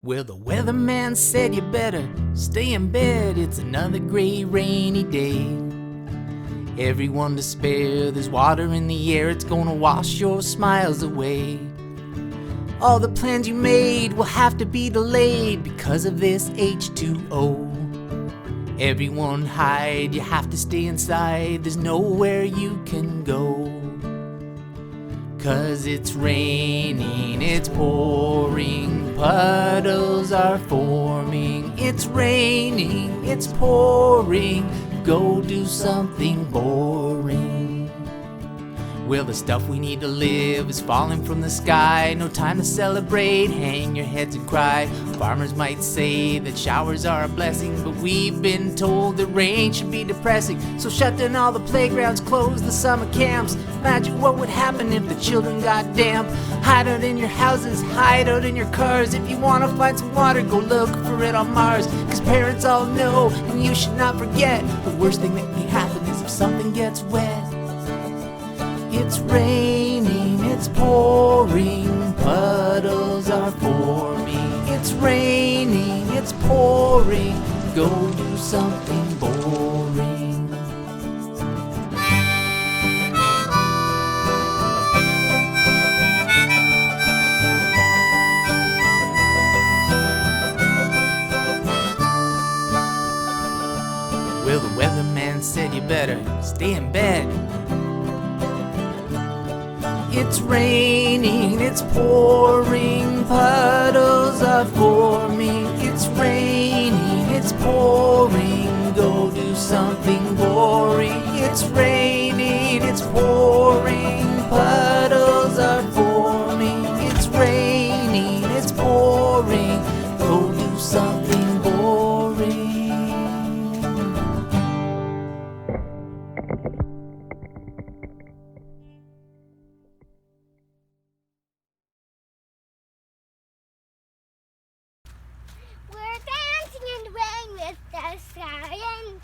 Well, the weatherman said you better stay in bed. It's another gray, rainy day. Everyone to spare, there's water in the air. It's gonna wash your smiles away. All the plans you made will have to be delayed because of this H2O. Everyone hide, you have to stay inside. There's nowhere you can go. 'Cause it's raining, it's pouring, puddles are forming. It's raining, it's pouring, go do something boring. Well, the stuff we need to live is falling from the sky. No time to celebrate, hang your heads and cry. Farmers might say that showers are a blessing, but we've been told that rain should be depressing. So shut down all the playgrounds, close the summer camps. Imagine what would happen if the children got damp. Hide out in your houses, hide out in your cars. If you want to find some water, go look for it on Mars. 'Cause parents all know, and you should not forget, the worst thing that can happen is if something gets wet. It's raining, it's pouring, puddles are forming. It's raining, it's pouring, go do something boring. Well, the weatherman said you better stay in bed. It's raining, it's pouring, puddles are forming. It's raining, it's pouring, go do something boring. It's raining, it's pouring, puddles are forming. It's raining, it's pouring, go do something boring. We're dancing in the rain with the sirens.